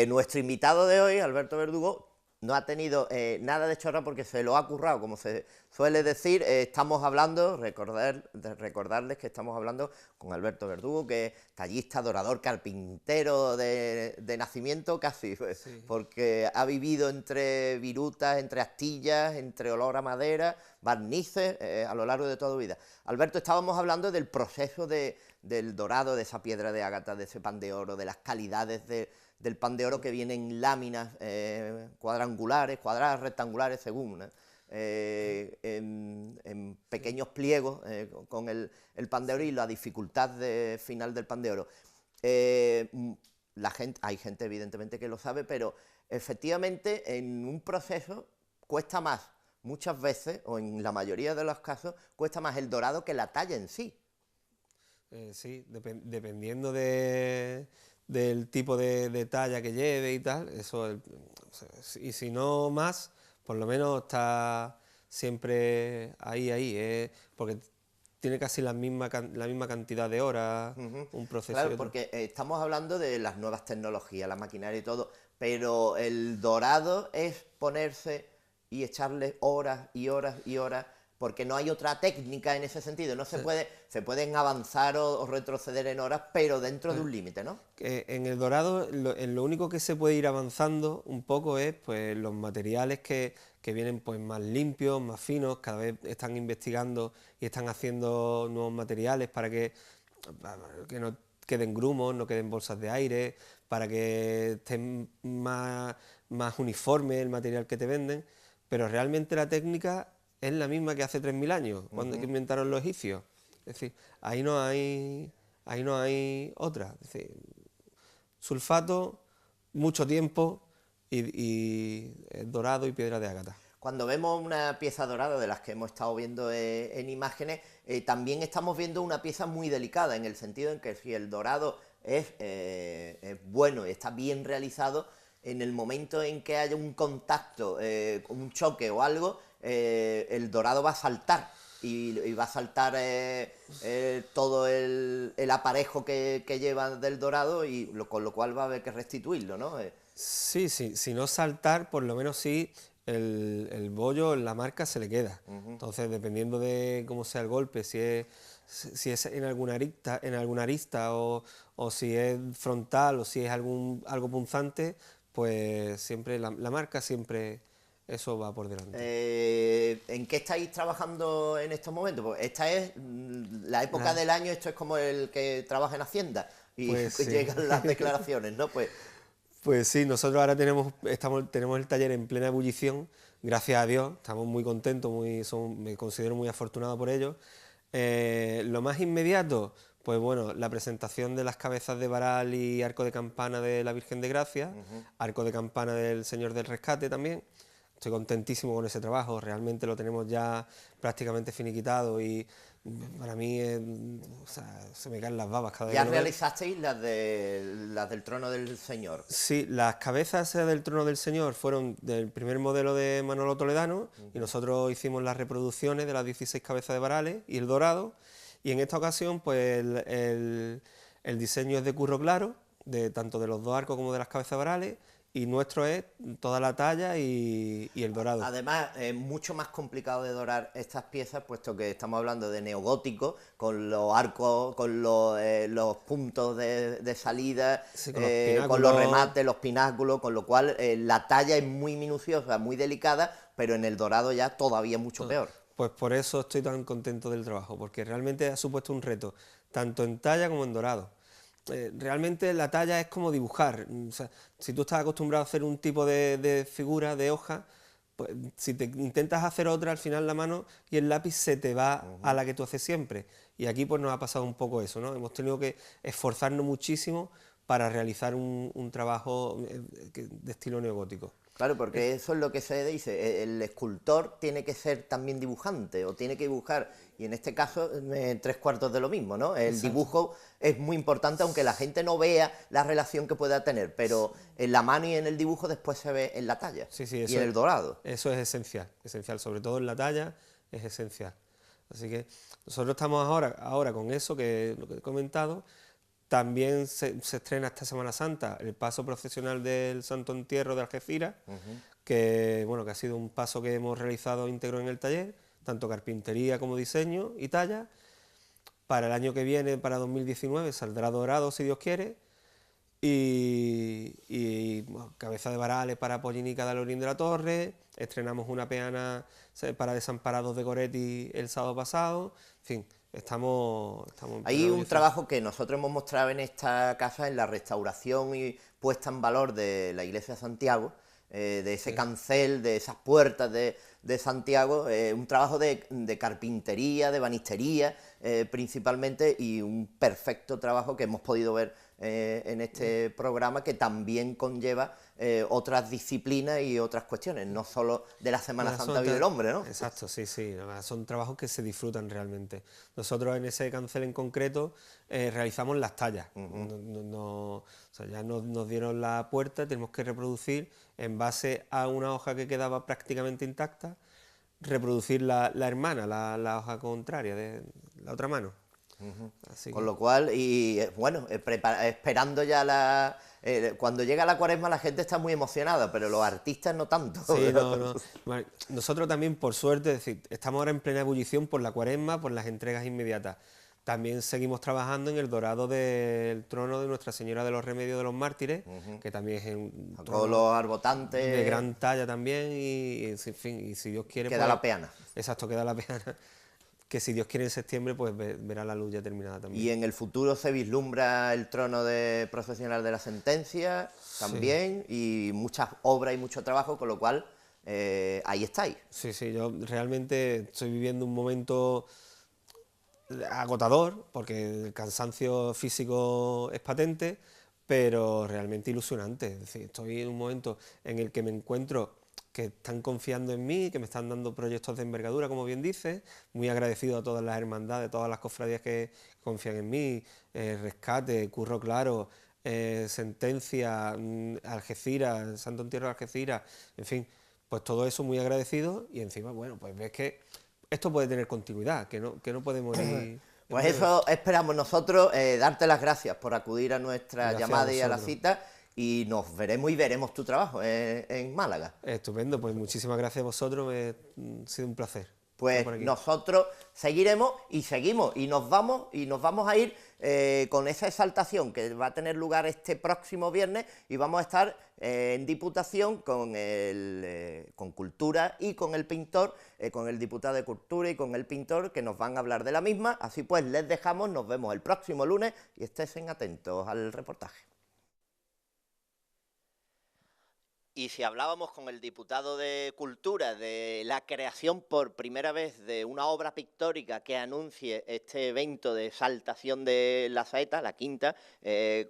Nuestro invitado de hoy, Alberto Verdugo, no ha tenido nada de chorra porque se lo ha currado, como se suele decir. Estamos hablando, recordarles que estamos hablando con Alberto Verdugo, que es tallista, dorador, carpintero de nacimiento casi, sí. Porque ha vivido entre virutas, entre astillas, entre olor a madera, barnices, a lo largo de toda su vida. Alberto, estábamos hablando del proceso del dorado, de esa piedra de ágata, de ese pan de oro, de las calidades del pan de oro que viene en láminas cuadrangulares, cuadradas, rectangulares, según, ¿no? En pequeños pliegos con el pan de oro y la dificultad final del pan de oro. Hay gente evidentemente que lo sabe, pero efectivamente en un proceso cuesta más, muchas veces, o en la mayoría de los casos, cuesta más el dorado que la talla en sí. Sí, dependiendo del tipo de talla que lleve y tal, eso, y si no más, por lo menos está siempre ahí, porque tiene casi la misma cantidad de horas, un proceso. Claro, porque estamos hablando de las nuevas tecnologías, la maquinaria y todo, pero el dorado es ponerse y echarle horas y horas y horas, porque no hay otra técnica en ese sentido, no se pueden avanzar o retroceder en horas, pero dentro de un límite, ¿no? En el dorado, en lo único que se puede ir avanzando un poco es pues los materiales que vienen pues más limpios, más finos. Cada vez están investigando y están haciendo nuevos materiales para que no queden grumos, no queden bolsas de aire, para que estén más uniforme el material que te venden, pero realmente la técnica es la misma que hace 3000 años, cuando inventaron los egipcios. Es decir, ahí no hay otra. Es decir, sulfato, mucho tiempo y dorado y piedra de ágata. Cuando vemos una pieza dorada de las que hemos estado viendo en imágenes, también estamos viendo una pieza muy delicada, en el sentido en que si el dorado es bueno y está bien realizado, en el momento en que haya un contacto, un choque o algo, el dorado va a saltar y va a saltar todo el aparejo que lleva del dorado, y con lo cual va a haber que restituirlo, ¿no? Sí, si no saltar, por lo menos sí el bollo, la marca se le queda. Entonces, dependiendo de cómo sea el golpe, si es en alguna arista o si es frontal o si es algo punzante, pues siempre la marca siempre... Eso va por delante. ¿En qué estáis trabajando en estos momentos? Pues esta es la época del año, esto es como el que trabaja en Hacienda y pues llegan las declaraciones, ¿no? Pues sí, nosotros ahora tenemos el taller en plena ebullición, gracias a Dios, estamos muy contentos, me considero muy afortunado por ello. Lo más inmediato, pues bueno, la presentación de las cabezas de varal y arco de campana de la Virgen de Gracia, arco de campana del Señor del Rescate también. Estoy contentísimo con ese trabajo, realmente lo tenemos ya prácticamente finiquitado y para mí se me caen las babas cada vez. ¿Ya realizasteis las del trono del Señor? Sí, las cabezas del trono del Señor fueron del primer modelo de Manolo Toledano y nosotros hicimos las reproducciones de las 16 cabezas de varales y el dorado, y en esta ocasión pues el diseño es de Curro Claro, tanto de los dos arcos como de las cabezas de varales, y nuestro es toda la talla y el dorado. Además, es mucho más complicado de dorar estas piezas, puesto que estamos hablando de neogótico, con los arcos, con los puntos de salida, sí, con los remates, los pináculos, con lo cual la talla es muy minuciosa, muy delicada, pero en el dorado ya todavía mucho peor. pues por eso estoy tan contento del trabajo, porque realmente ha supuesto un reto, tanto en talla como en dorado. Realmente la talla es como dibujar. O sea, si tú estás acostumbrado a hacer un tipo de figura, de hoja, pues si te intentas hacer otra, al final la mano y el lápiz se te va a la que tú haces siempre. Y aquí pues nos ha pasado un poco eso, ¿no? Hemos tenido que esforzarnos muchísimo para realizar un trabajo de estilo neogótico. Claro, porque eso es lo que se dice, el escultor tiene que ser también dibujante o tiene que dibujar, y en este caso 3/4 de lo mismo, ¿no? El Exacto. dibujo es muy importante, aunque la gente no vea la relación que pueda tener, pero en la mano y en el dibujo después se ve en la talla Sí, sí, y en el dorado. eso es esencial, sobre todo en la talla es esencial. Así que nosotros estamos ahora con eso que lo que he comentado. También se estrena esta Semana Santa el paso procesional del Santo Entierro de Algeciras, que, bueno, que ha sido un paso que hemos realizado íntegro en el taller, tanto carpintería como diseño y talla. Para el año que viene, para 2019, saldrá dorado, si Dios quiere, y bueno, cabeza de varales para Pollinica de Alorín de la Torre, estrenamos una peana para Desamparados de Goretti el sábado pasado, en fin, estamos Hay un trabajo que nosotros hemos mostrado en esta casa en la restauración y puesta en valor de la iglesia de Santiago, de ese cancel, de esas puertas de Santiago, un trabajo de carpintería, de banistería principalmente, y un perfecto trabajo que hemos podido ver en este programa, que también conlleva otras disciplinas y otras cuestiones, no solo de la Semana Santa Vive el Hombre, ¿no? Exacto, sí, sí, son trabajos que se disfrutan realmente. Nosotros en ese cancel en concreto realizamos las tallas, o sea, ya nos dieron la puerta, tenemos que reproducir en base a una hoja que quedaba prácticamente intacta, reproducir la hermana, la hoja contraria de la otra mano. Con lo cual, y bueno, esperando ya cuando llega la Cuaresma la gente está muy emocionada, pero los artistas no tanto. Sí, no. Bueno, nosotros también, por suerte, es decir, estamos ahora en plena ebullición por la Cuaresma, por las entregas inmediatas. También seguimos trabajando en el dorado del trono de Nuestra Señora de los Remedios de los Mártires, que también es un Todos trono los arbotantes. de gran talla también, y en fin, y si Dios quiere... Queda pues, la peana. Exacto, queda la peana. Que si Dios quiere en septiembre, pues verá la luz ya terminada también. Y en el futuro se vislumbra el trono de procesional de la sentencia también, y muchas obras y mucho trabajo, con lo cual ahí estáis. Sí, yo realmente estoy viviendo un momento agotador, porque el cansancio físico es patente, pero realmente ilusionante. Es decir, estoy en un momento en el que me encuentro que están confiando en mí, que me están dando proyectos de envergadura, como bien dices, muy agradecido a todas las hermandades, todas las cofradías que confían en mí, Rescate, Curro Claro, Sentencia, Algeciras, Santo Entierro de Algeciras, en fin, pues todo eso muy agradecido, y encima, bueno, pues ves que esto puede tener continuidad, que no puede morir. Pues eso esperamos nosotros, darte las gracias por acudir a nuestra llamada y a la cita, y nos veremos y veremos tu trabajo en Málaga. Estupendo, pues muchísimas gracias a vosotros, ha sido un placer. Pues nosotros seguiremos y seguimos, y nos vamos a ir con esa exaltación que va a tener lugar este próximo viernes, y vamos a estar en Diputación con Cultura y con el pintor, con el diputado de Cultura y con el pintor, que nos van a hablar de la misma. Así pues, les dejamos, nos vemos el próximo lunes y estén atentos al reportaje. Y si hablábamos con el diputado de Cultura de la creación por primera vez de una obra pictórica que anuncie este evento de exaltación de la saeta, la quinta,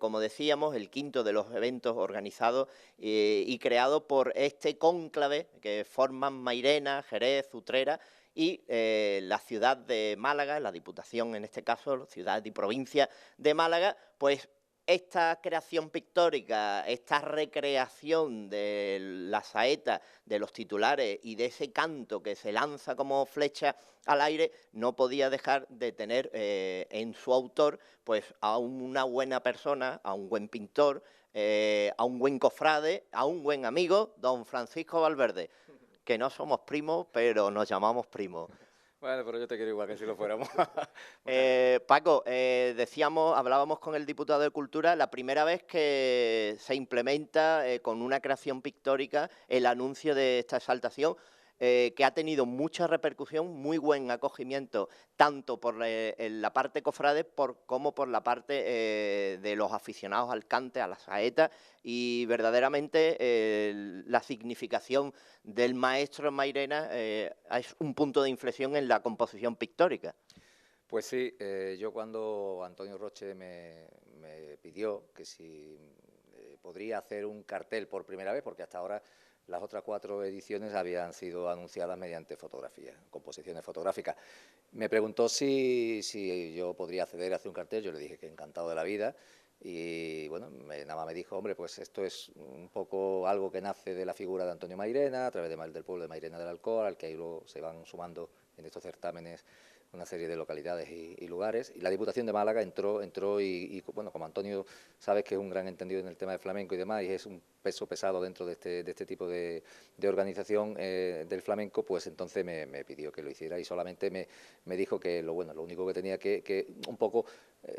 como decíamos, el quinto de los eventos organizados y creados por este cónclave que forman Mairena, Jerez, Utrera y la ciudad de Málaga, la Diputación en este caso, ciudad y provincia de Málaga, pues esta creación pictórica, esta recreación de la saeta, de los titulares y de ese canto que se lanza como flecha al aire, no podía dejar de tener en su autor pues a una buena persona, a un buen pintor, a un buen cofrade, a un buen amigo, don Francisco Valverde, que no somos primos, pero nos llamamos primos. Bueno, pero yo te quiero igual que si lo fuéramos. Paco, hablábamos con el diputado de Cultura, la primera vez que se implementa con una creación pictórica el anuncio de esta exaltación. que ha tenido mucha repercusión, muy buen acogimiento, tanto por en la parte cofrade como por la parte de los aficionados al cante, a la saeta, y verdaderamente la significación del maestro Mairena es un punto de inflexión en la composición pictórica. Pues sí, yo cuando Antonio Roche me pidió que si podría hacer un cartel por primera vez, porque hasta ahora las otras 4 ediciones habían sido anunciadas mediante fotografías, composiciones fotográficas. Me preguntó si yo podría acceder a hacer un cartel, yo le dije que encantado de la vida. Y bueno, nada más me dijo, hombre, pues esto es un poco algo que nace de la figura de Antonio Mairena, a través del pueblo de Mairena del Alcor, al que ahí luego se van sumando en estos certámenes una serie de localidades y lugares. Y la Diputación de Málaga entró y, bueno, como Antonio sabes que es un gran entendido en el tema del flamenco y demás, y es un peso pesado dentro de este tipo de organización del flamenco, pues entonces me pidió que lo hiciera y solamente me dijo que lo único que tenía que un poco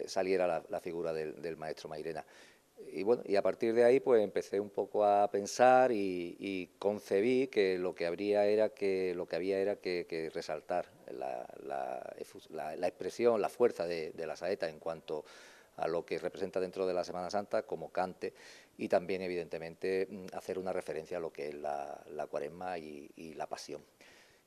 saliera la figura del maestro Mairena. Y bueno, y a partir de ahí pues empecé un poco a pensar y concebí que lo que había era que resaltar la expresión, la fuerza de la saeta en cuanto a lo que representa dentro de la Semana Santa como cante, y también evidentemente hacer una referencia a lo que es la Cuaresma y la Pasión.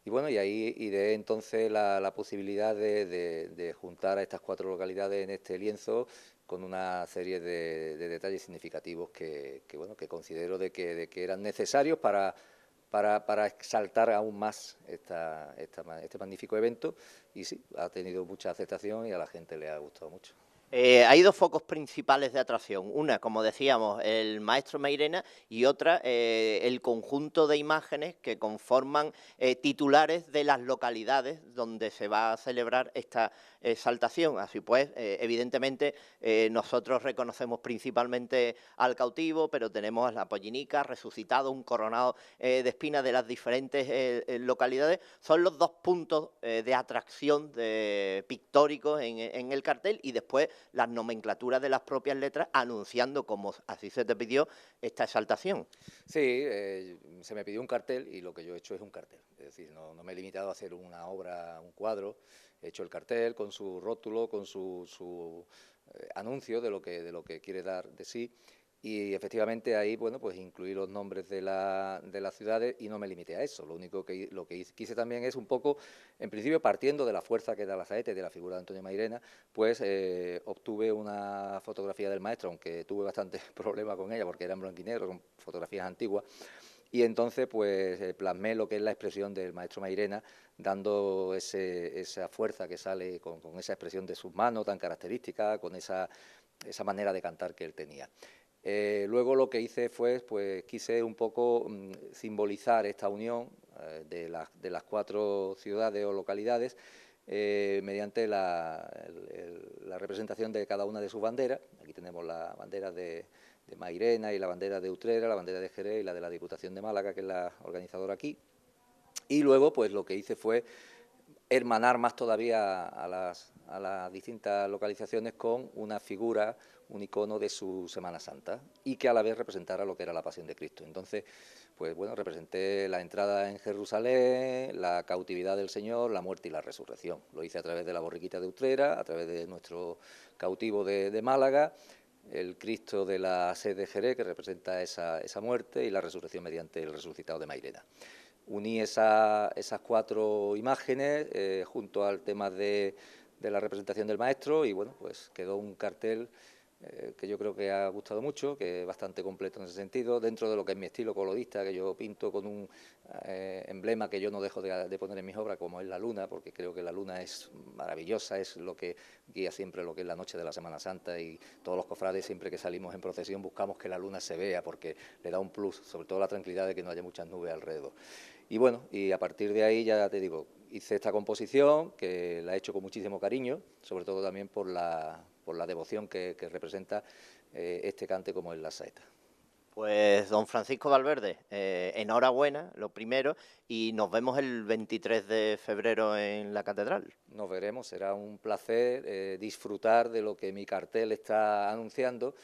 Y bueno, y ahí ideé entonces la posibilidad de juntar a estas 4 localidades en este lienzo con una serie de detalles significativos que considero de que eran necesarios para exaltar aún más este magnífico evento. Y sí, ha tenido mucha aceptación y a la gente le ha gustado mucho. Hay 2 focos principales de atracción. Una, como decíamos, el maestro Mairena, y otra, el conjunto de imágenes que conforman titulares de las localidades donde se va a celebrar esta exaltación. Así pues, evidentemente, nosotros reconocemos principalmente al cautivo, pero tenemos a la pollinica, resucitado, un coronado de espinas de las diferentes localidades. Son los 2 puntos de atracción pictóricos en el cartel, y después las nomenclaturas de las propias letras anunciando, como así se te pidió, esta exaltación. Sí, se me pidió un cartel y lo que yo he hecho es un cartel. Es decir, no me he limitado a hacer una obra, un cuadro. He hecho el cartel con su rótulo, con su anuncio de lo que quiere dar de sí. Y efectivamente ahí, bueno, pues incluí los nombres de las ciudades y no me limité a eso. Lo único que quise también es un poco, en principio partiendo de la fuerza que da la saeta y de la figura de Antonio Mairena, pues obtuve una fotografía del maestro, aunque tuve bastante problema con ella porque era en blanco y negro, son fotografías antiguas. Y entonces pues plasmé lo que es la expresión del maestro Mairena, dando esa fuerza que sale con esa expresión de sus manos tan característica, con esa manera de cantar que él tenía. Luego lo que hice fue, pues quise un poco simbolizar esta unión de las 4 ciudades o localidades mediante la representación de cada una de sus banderas. Aquí tenemos la bandera de Mairena y la bandera de Utrera, la bandera de Jerez y la de la Diputación de Málaga, que es la organizadora aquí. Y luego, pues lo que hice fue hermanar más todavía a las distintas localizaciones con una figura, un icono de su Semana Santa, y que a la vez representara lo que era la Pasión de Cristo. Entonces, pues bueno, representé la entrada en Jerusalén, la cautividad del Señor, la muerte y la resurrección. Lo hice a través de la borriquita de Utrera, a través de nuestro cautivo de Málaga, el Cristo de la sed de Jerez, que representa esa muerte, y la resurrección mediante el resucitado de Mairena. Uní esas 4 imágenes junto al tema de la representación del maestro, y bueno, pues quedó un cartel que yo creo que ha gustado mucho, que es bastante completo en ese sentido, dentro de lo que es mi estilo colorista, que yo pinto con un emblema que yo no dejo de poner en mis obras, como es la luna, porque creo que la luna es maravillosa, es lo que guía siempre lo que es la noche de la Semana Santa, y todos los cofrades, siempre que salimos en procesión, buscamos que la luna se vea, porque le da un plus, sobre todo la tranquilidad de que no haya muchas nubes alrededor. Y bueno, y a partir de ahí, ya te digo, hice esta composición, que la he hecho con muchísimo cariño, sobre todo también por la devoción que representa este cante como es la saeta. Pues don Francisco Valverde, enhorabuena, lo primero, y nos vemos el 23 de febrero en la catedral. Nos veremos, será un placer disfrutar de lo que mi cartel está anunciando,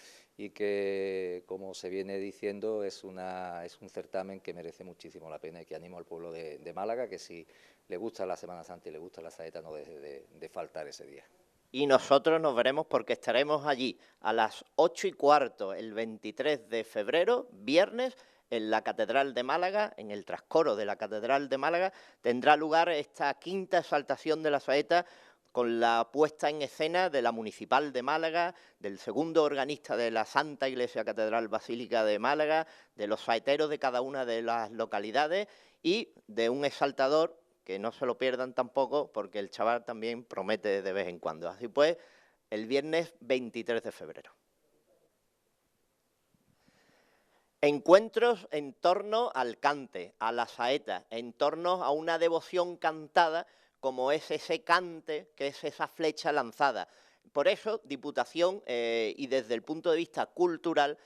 y que, como se viene diciendo, es un certamen que merece muchísimo la pena y que animo al pueblo de Málaga, que si le gusta la Semana Santa y le gusta la saeta, no deje de faltar ese día. Y nosotros nos veremos porque estaremos allí a las 8:15, el 23 de febrero, viernes, en la Catedral de Málaga, en el trascoro de la Catedral de Málaga, tendrá lugar esta quinta exaltación de la saeta con la puesta en escena de la Municipal de Málaga, del segundo organista de la Santa Iglesia Catedral Basílica de Málaga, de los saeteros de cada una de las localidades y de un exaltador, que no se lo pierdan tampoco, porque el chaval también promete de vez en cuando. Así pues, el viernes 23 de febrero. Encuentros en torno al cante, a la saeta, en torno a una devoción cantada, como es ese cante, que es esa flecha lanzada. Por eso, Diputación, y desde el punto de vista cultural,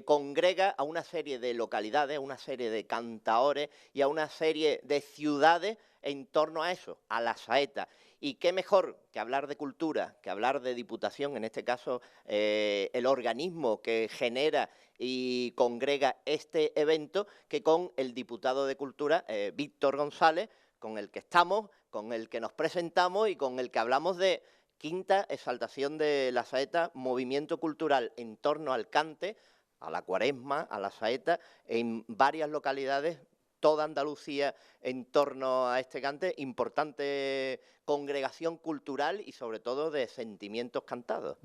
congrega a una serie de localidades, a una serie de cantaores y a una serie de ciudades en torno a eso, a la saeta. Y qué mejor que hablar de cultura, que hablar de Diputación, en este caso el organismo que genera y congrega este evento, que con el diputado de Cultura, Víctor González, con el que estamos, con el que nos presentamos y con el que hablamos de quinta exaltación de la saeta, movimiento cultural en torno al cante, a la cuaresma, a la saeta, en varias localidades, toda Andalucía en torno a este cante, importante congregación cultural y sobre todo de sentimientos cantados.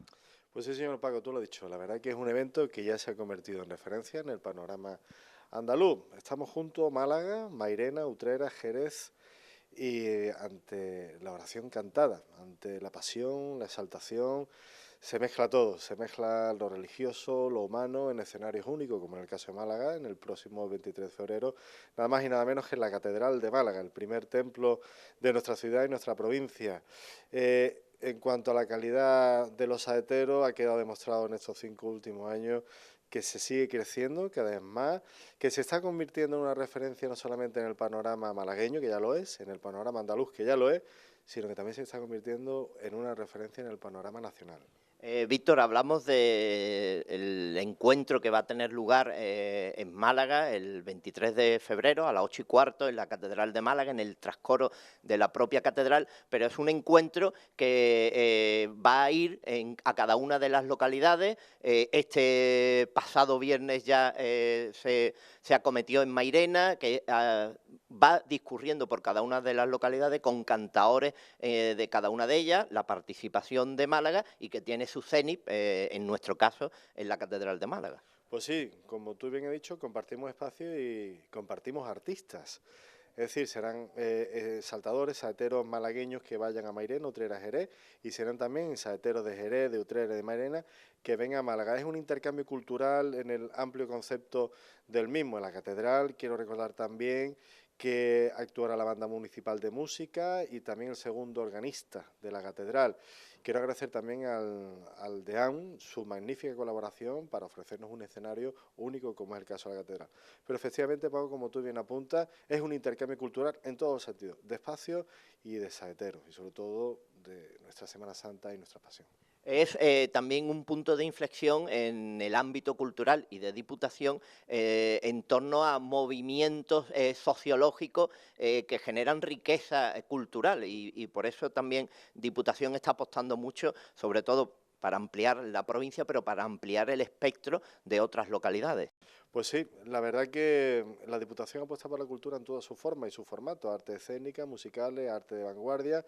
Pues sí, señor Paco, tú lo has dicho, la verdad que es un evento que ya se ha convertido en referencia en el panorama andaluz. Estamos juntos, Málaga, Mairena, Utrera, Jerez, y ante la oración cantada, ante la pasión, la exaltación, se mezcla todo, se mezcla lo religioso, lo humano, en escenarios únicos, como en el caso de Málaga, en el próximo 23 de febrero, nada más y nada menos que en la Catedral de Málaga, el primer templo de nuestra ciudad y nuestra provincia. En cuanto a la calidad de los saeteros, ha quedado demostrado en estos 5 últimos años que se sigue creciendo cada vez más, que se está convirtiendo en una referencia no solamente en el panorama malagueño, que ya lo es, en el panorama andaluz, que ya lo es, sino que también se está convirtiendo en una referencia en el panorama nacional. Víctor, hablamos del encuentro que va a tener lugar en Málaga el 23 de febrero a las 8:15 en la Catedral de Málaga, en el trascoro de la propia catedral, pero es un encuentro que va a ir a cada una de las localidades. Este pasado viernes ya se acometió en Mairena, que va discurriendo por cada una de las localidades con cantaores de cada una de ellas, la participación de Málaga y que tiene su cenit, en nuestro caso, en la Catedral de Málaga. Pues sí, como tú bien has dicho, compartimos espacio y compartimos artistas. Es decir, serán saltadores, saeteros malagueños que vayan a Mairena, Utrera, Jerez, y serán también saeteros de Jerez, de Utrera y de Mairena que vengan a Málaga. Es un intercambio cultural en el amplio concepto del mismo. En la catedral, quiero recordar también que actuará la banda municipal de música y también el segundo organista de la catedral. Quiero agradecer también al DEAN su magnífica colaboración para ofrecernos un escenario único como es el caso de la catedral. Pero efectivamente, Paco, como tú bien apuntas, es un intercambio cultural en todos los sentidos, de espacios y de saeteros, y sobre todo de nuestra Semana Santa y nuestra pasión. Es también un punto de inflexión en el ámbito cultural y de Diputación en torno a movimientos sociológicos que generan riqueza cultural y por eso también Diputación está apostando mucho, sobre todo para ampliar la provincia, pero para ampliar el espectro de otras localidades. Pues sí, la verdad que la Diputación apuesta por la cultura en toda su forma y su formato, arte escénica, musicales, arte de vanguardia,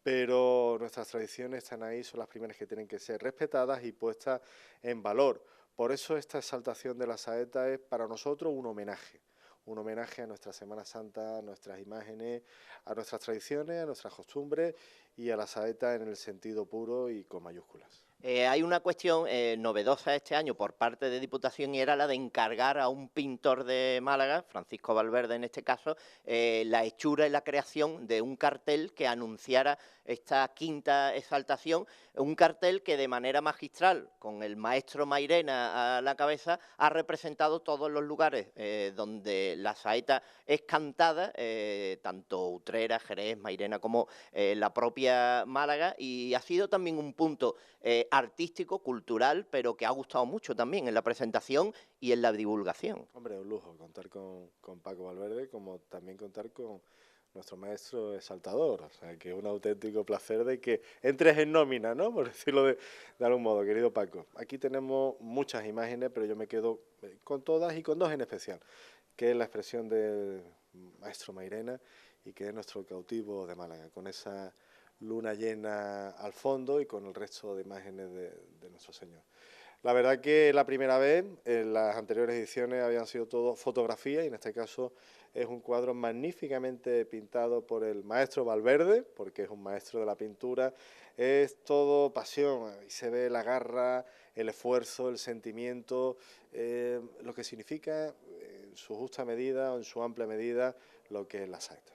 pero nuestras tradiciones están ahí, son las primeras que tienen que ser respetadas y puestas en valor. Por eso esta exaltación de la saeta es para nosotros un homenaje a nuestra Semana Santa, a nuestras imágenes, a nuestras tradiciones, a nuestras costumbres y a la saeta en el sentido puro y con mayúsculas. Hay una cuestión novedosa este año por parte de Diputación y era la de encargar a un pintor de Málaga, Francisco Valverde en este caso, la hechura y la creación de un cartel que anunciara esta quinta exaltación, un cartel que de manera magistral, con el maestro Mairena a la cabeza, ha representado todos los lugares donde la saeta es cantada, tanto Utrera, Jerez, Mairena como la propia Málaga, y ha sido también un punto artístico, cultural, pero que ha gustado mucho también en la presentación y en la divulgación. Hombre, un lujo contar con Paco Valverde, como también contar con nuestro maestro exaltador, o sea, que es un auténtico placer de que entres en nómina, ¿no? Por decirlo de algún modo, querido Paco. Aquí tenemos muchas imágenes, pero yo me quedo con todas y con dos en especial, que es la expresión del maestro Mairena y que es nuestro cautivo de Málaga, con esa luna llena al fondo y con el resto de imágenes de nuestro Señor. La verdad que la primera vez, en las anteriores ediciones habían sido todo fotografías y en este caso es un cuadro magníficamente pintado por el maestro Valverde, porque es un maestro de la pintura, es todo pasión, y se ve la garra, el esfuerzo, el sentimiento, lo que significa en su justa medida o en su amplia medida lo que es la saeta.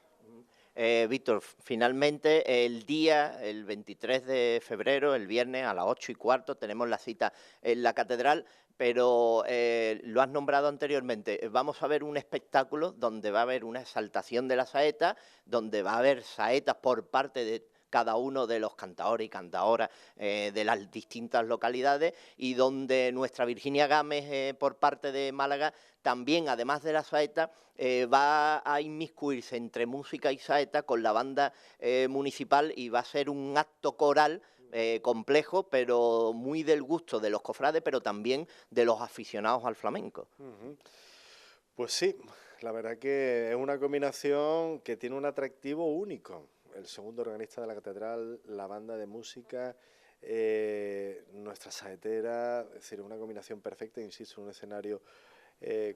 Víctor, finalmente el día, el 23 de febrero, el viernes a las 8:15, tenemos la cita en la catedral, pero lo has nombrado anteriormente. Vamos a ver un espectáculo donde va a haber una exaltación de la saeta, donde va a haber saetas por parte de cada uno de los cantadores y cantadoras de las distintas localidades, y donde nuestra Virginia Gámez, por parte de Málaga, también, además de la saeta, va a inmiscuirse entre música y saeta con la banda municipal, y va a ser un acto coral complejo, pero muy del gusto de los cofrades, pero también de los aficionados al flamenco. Pues sí, la verdad que es una combinación que tiene un atractivo único. El segundo organista de la catedral, la banda de música, nuestra saetera, es decir, una combinación perfecta, insisto, en un escenario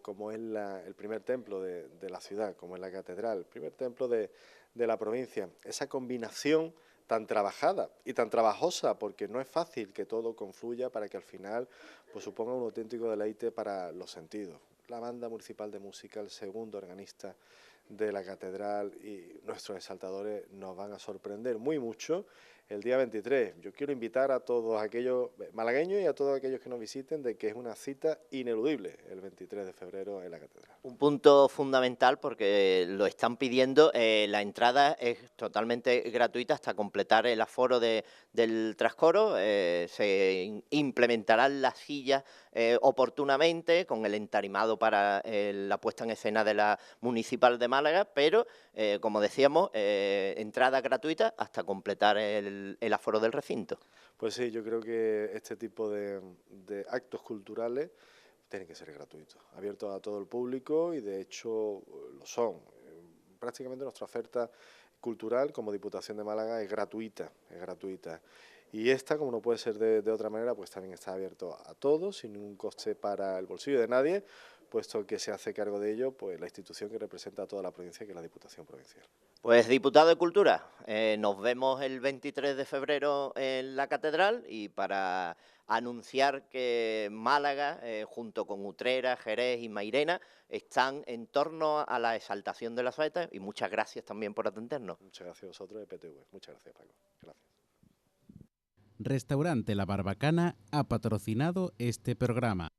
como es el primer templo de la ciudad, como es la catedral, el primer templo de la provincia. Esa combinación tan trabajada y tan trabajosa, porque no es fácil que todo confluya para que al final pues suponga un auténtico deleite para los sentidos. La banda municipal de música, el segundo organista de la catedral y nuestros exaltadores nos van a sorprender muy mucho el día 23. Yo quiero invitar a todos aquellos malagueños y a todos aquellos que nos visiten de que es una cita ineludible el 23 de febrero en la catedral. Un punto fundamental, porque lo están pidiendo, la entrada es totalmente gratuita hasta completar el aforo del trascoro, se implementarán las sillas oportunamente con el entarimado para la puesta en escena de la Municipal de Málaga, pero como decíamos, entrada gratuita hasta completar el aforo del recinto. Pues sí, yo creo que este tipo de actos culturales tienen que ser gratuitos, abiertos a todo el público y de hecho lo son. Prácticamente nuestra oferta cultural como Diputación de Málaga es gratuita, Y esta, como no puede ser de otra manera, pues también está abierto a todos, sin ningún coste para el bolsillo de nadie, puesto que se hace cargo de ello pues la institución que representa a toda la provincia, que es la Diputación Provincial. Pues, diputado de Cultura, nos vemos el 23 de febrero en la catedral, y para anunciar que Málaga, junto con Utrera, Jerez y Mairena, están en torno a la exaltación de la saeta, y muchas gracias también por atendernos. Muchas gracias a vosotros de PTV. Muchas gracias, Paco. Gracias. Restaurante La Barbacana ha patrocinado este programa.